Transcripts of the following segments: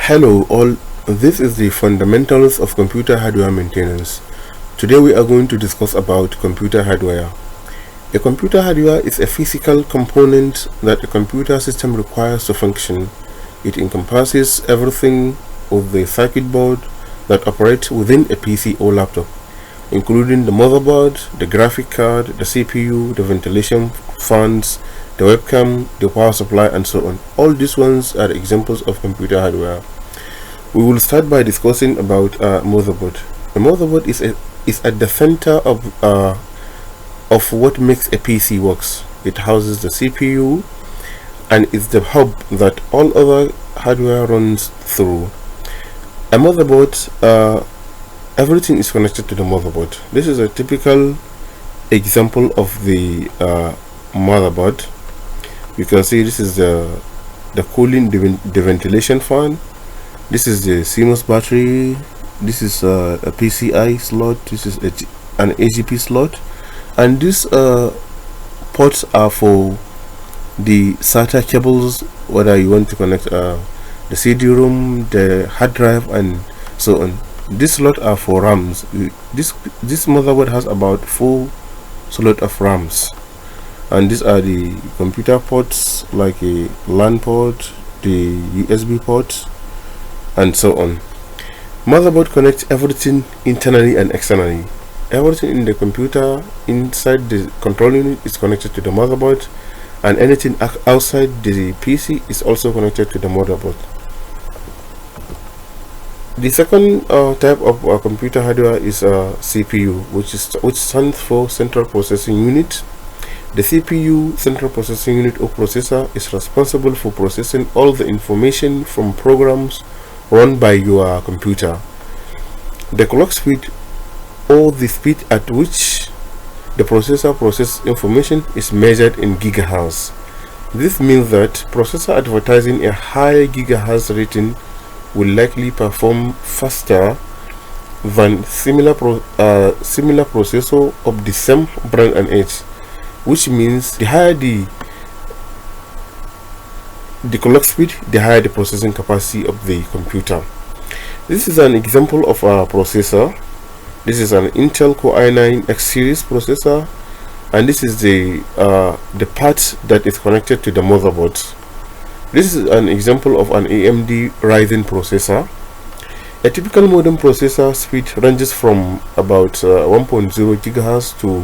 Hello all, this is the fundamentals of computer hardware maintenance. Today we are going to discuss about computer hardware. A computer hardware is a physical component that a computer system requires to function. It encompasses everything of the circuit board that operates within a PC or laptop, including the motherboard, the graphic card, the CPU, the ventilation fans, the webcam, the power supply, and so on. All these ones are examples of computer hardware. We will start by discussing about motherboard. The motherboard is at the center of what makes a PC works. It houses the CPU and is the hub that all other hardware runs through. A motherboard, everything is connected to the motherboard. This is a typical example of the motherboard. You can see this is the cooling, the ventilation fan. This is the CMOS battery. This is a PCI slot. This is an AGP slot, and these ports are for the SATA cables, whether you want to connect the CD-ROM, the hard drive, and so on. These slots are for RAMs. This motherboard has about 4 slots of RAMs, and these are the computer ports, like a LAN port, the USB ports, and so on. Motherboard connects everything internally and externally. Everything in the computer inside the control unit is connected to the motherboard, and anything outside the PC is also connected to the motherboard. The second type of computer hardware is CPU, which stands for Central Processing Unit. The CPU, Central Processing Unit or processor, is responsible for processing all the information from programs run by your computer. The clock speed, or the speed at which the processor processes information, is measured in gigahertz. This means that processor advertising a high gigahertz rating will likely perform faster than similar processor of the same brand and age, which means the higher the clock speed, the higher the processing capacity of the computer. This is an example of a processor. This is an Intel Core i9 X series processor, and this is the part that is connected to the motherboard. This is an example of an AMD Ryzen processor. A typical modem processor speed ranges from about 1.0 GHz to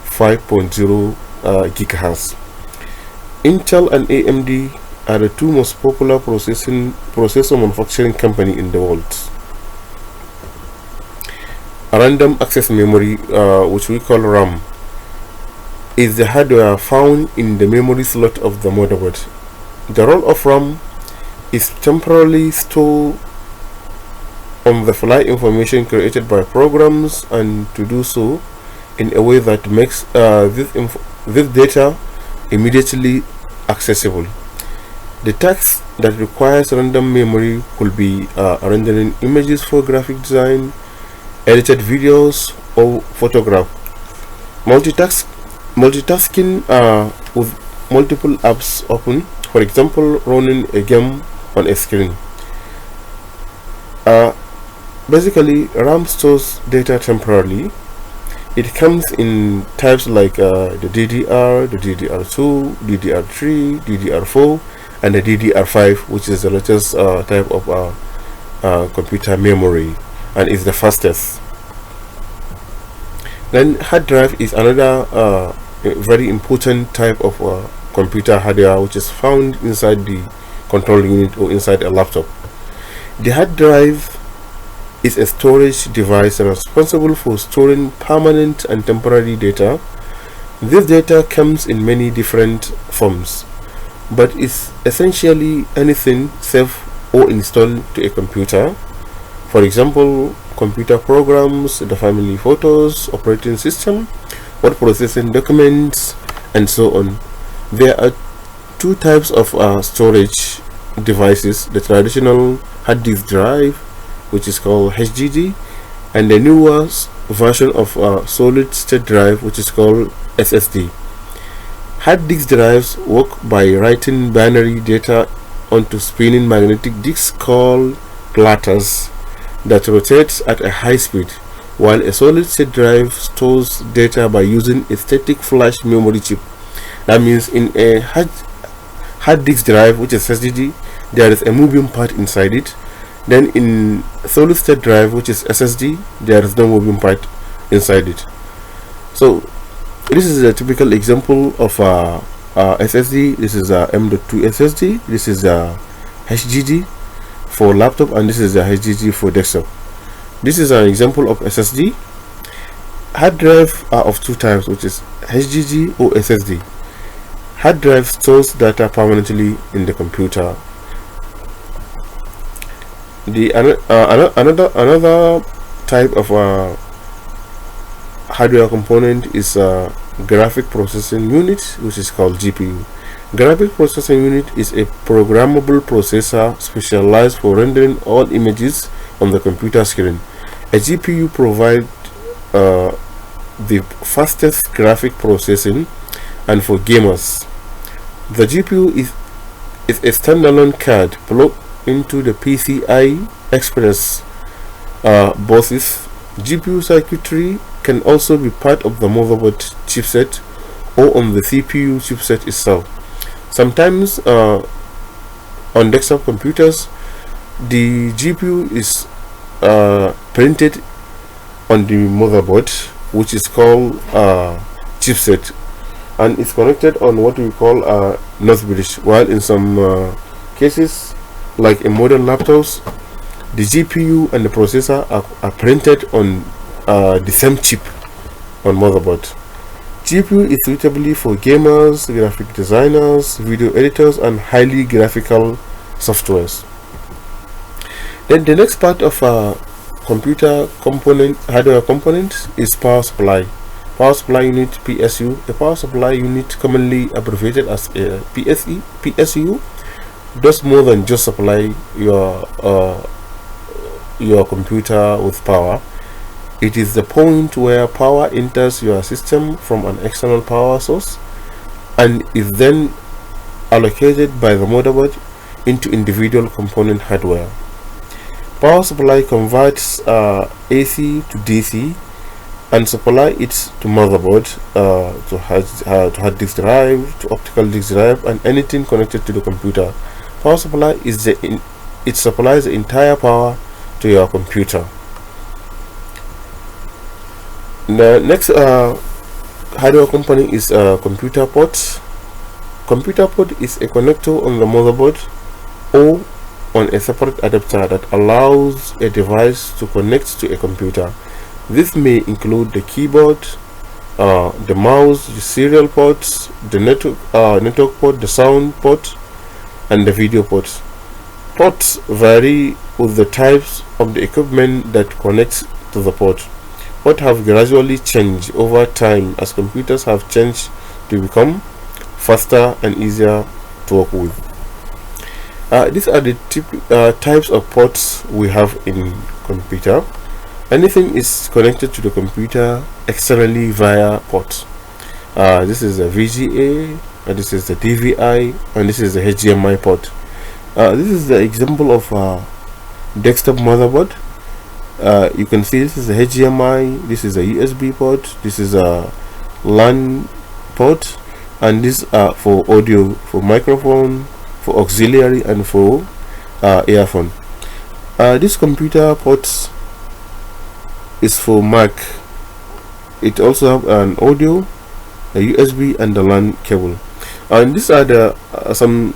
5.0 GHz. Intel and AMD are the two most popular processor manufacturing company in the world. A random access memory, which we call RAM, is the hardware found in the memory slot of the motherboard. The role of RAM is temporarily store on-the-fly information created by programs, and to do so in a way that makes this data immediately accessible. The task that requires random memory could be rendering images for graphic design, edited videos, or photograph. Multitasking with multiple apps open, for example running a game on a screen. Basically, RAM stores data temporarily. It comes in types like the DDR, the DDR2, DDR3, DDR4, and the DDR5, which is the latest type of computer memory, and is the fastest. Then hard drive is another very important type of computer hardware, which is found inside the control unit or inside a laptop. The hard drive is a storage device responsible for storing permanent and temporary data. This data comes in many different forms, but is essentially anything saved or installed to a computer. For example, computer programs, the family photos, operating system, word processing documents, and so on. There are two types of storage devices: the traditional hard disk drive, which is called HDD, and the newer version of solid state drive, which is called SSD. Hard disk drives work by writing binary data onto spinning magnetic disks called platters that rotates at a high speed, while a solid-state drive stores data by using a static flash memory chip. That means in a hard disk drive, which is SSD, there is a moving part inside it. Then in solid-state drive, which is SSD, there is no moving part inside it. So this is a typical example of SSD. This is a M.2 SSD. This is a HDD for laptop, and this is a HDD for desktop. This is an example of SSD. Hard drive are of two types, which is HDD or SSD. Hard drive stores data permanently in the computer. Another type of hardware component is a graphic processing unit, which is called GPU. Graphic processing unit is a programmable processor specialized for rendering all images on the computer screen. A GPU provides the fastest graphic processing, and for gamers, the GPU is a standalone card plugged into the PCI Express buses. GPU circuitry can also be part of the motherboard chipset or on the CPU chipset itself. Sometimes on desktop computers, the GPU is printed on the motherboard, which is called chipset, and it's connected on what we call a north bridge, while in some cases, like in modern laptops, the GPU and the processor are printed on the same chip on motherboard. GPU is suitably for gamers, graphic designers, video editors, and highly graphical softwares. Then the next part of computer component, hardware component, is power supply. Power supply unit, PSU. A power supply unit, commonly abbreviated as a PSU, does more than just supply your computer with power. It is the point where power enters your system from an external power source and is then allocated by the motherboard into individual component hardware. Power supply converts AC to DC and supply it to motherboard, to hard disk drive, to optical disk drive, and anything connected to the computer. Power supply is it supplies the entire power to your computer. The next hardware component is computer port. Computer port is a connector on the motherboard or on a separate adapter that allows a device to connect to a computer. This may include the keyboard, the mouse, the serial ports, the network port, the sound port, and the video ports. Ports vary with the types of the equipment that connects to the port. Ports have gradually changed over time as computers have changed to become faster and easier to work with. These are the types of ports we have in computer. Anything is connected to the computer externally via ports. This is the VGA, and this is the DVI, and this is the HDMI port. This is the example of desktop motherboard. You can see this is a HDMI, this is a USB port, this is a LAN port, and these are for audio, for microphone, for auxiliary, and for earphone. This computer ports is for Mac. It also have an audio, a USB, and the LAN cable. And these are the some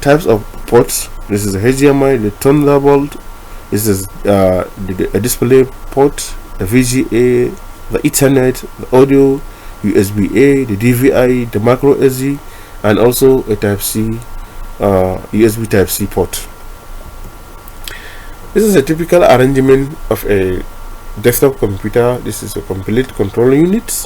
types of ports. This is a HDMI, the Thunderbolt. This is a display port, the VGA, the Ethernet, the audio, USB-A, the DVI, the micro SD, and also a Type-C, USB Type-C port. This is a typical arrangement of a desktop computer. This is a complete control unit,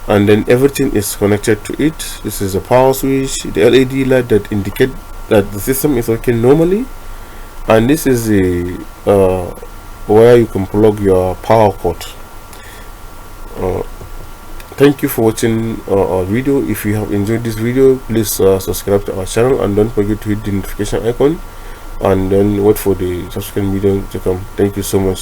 and then everything is connected to it. This is a power switch, the LED light that indicate that the system is working normally, and this is the where you can plug your power cord. Thank you for watching our video. If you have enjoyed this video, please subscribe to our channel and don't forget to hit the notification icon and then wait for the subsequent video to come. Thank you so much.